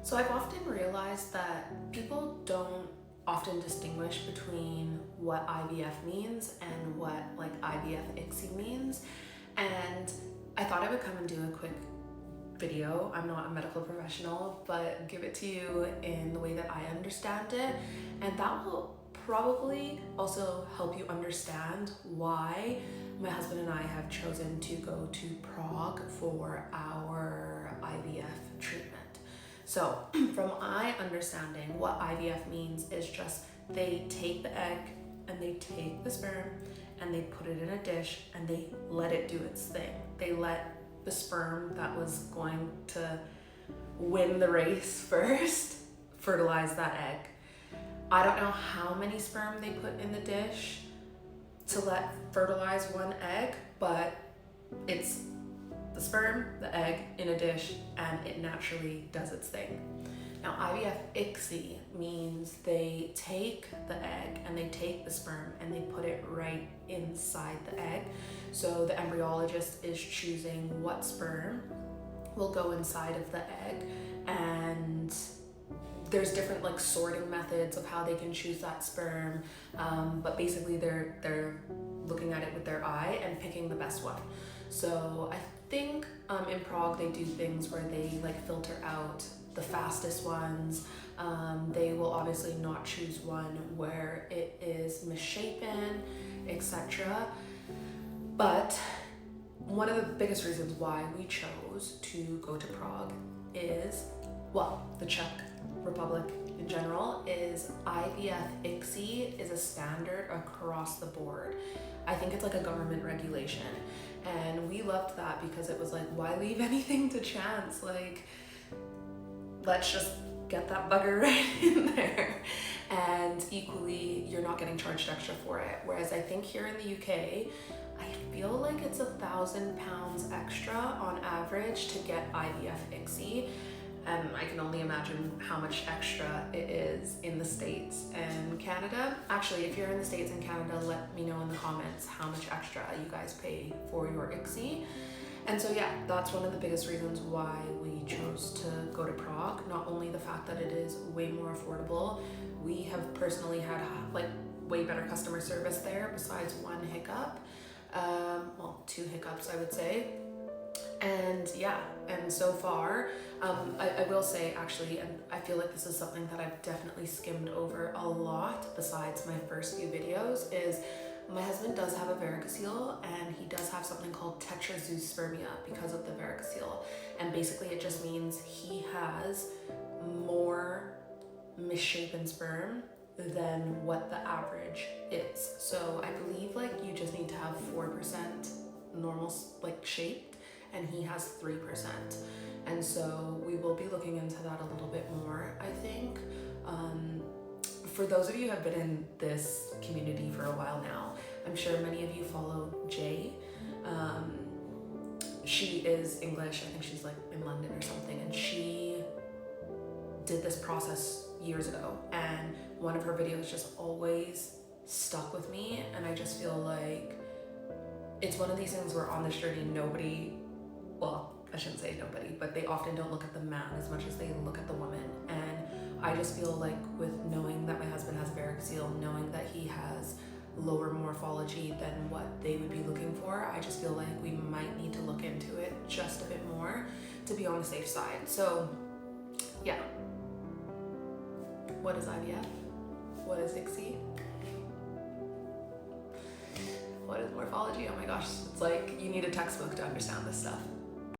So I've often realized that people don't often distinguish between what IVF means and what like IVF ICSI means. And I thought I would come and do a quick video. I'm not a medical professional, but give it to you in the way that I understand it. And that will probably also help you understand why my husband and I have chosen to go to Prague for our IVF treatment. So from my understanding, what IVF means is just they take the egg and they take the sperm and they put it in a dish and they let it do its thing. They let the sperm that was going to win the race first fertilize that egg. I don't know how many sperm they put in the dish to let fertilize one egg, but it's the sperm, the egg in a dish, and it naturally does its thing. Now, IVF ICSI means they take the egg and they take the sperm and they put it right inside the egg. So the embryologist is choosing what sperm will go inside of the egg, and there's different like sorting methods of how they can choose that sperm, but basically they're looking at it with their eye and picking the best one. So I think in Prague they do things where they like filter out the fastest ones. They will obviously not choose one where it is misshapen, etc. But one of the biggest reasons why we chose to go to Prague is, well, the Czech Republic in general, is IVF ICSI is a standard across the board. I think it's like a government regulation, and we loved that because it was like, why leave anything to chance? Like, let's just get that bugger right in there. And equally, you're not getting charged extra for it. Whereas I think here in the UK, I feel like it's £1,000 extra on average to get IVF ICSI. I can only imagine how much extra it is in the States and Canada. Actually, if you're in the States and Canada, let me know in the comments how much extra you guys pay for your ICSI. And so yeah, that's one of the biggest reasons why we chose to go to Prague. Not only the fact that it is way more affordable, we have personally had like way better customer service there besides one hiccup. Well, two hiccups I would say. And yeah, and so far, I will say actually, and I feel like this is something that I've definitely skimmed over a lot besides my first few videos, is my husband does have a varicocele and he does have something called tetrazoospermia because of the varicocele. And basically it just means he has more misshapen sperm than what the average is. So I believe like you just need to have 4% normal like shaped, and he has 3%. And so we will be looking into that a little bit more, I think. For those of you who have been in this community for a while now, I'm sure many of you follow Jay. She is English, I think she's like in London or something, and she did this process years ago, and one of her videos just always stuck with me, and I just feel like it's one of these things where on this journey nobody, well, I shouldn't say nobody, but they often don't look at the man as much as they look at the woman. And I just feel like with knowing that my husband has varicocele, knowing that he has lower morphology than what they would be looking for, I just feel like we might need to look into it just a bit more to be on the safe side. So yeah. What is IVF? What is ICSI? What is morphology? Oh my gosh, it's like you need a textbook to understand this stuff.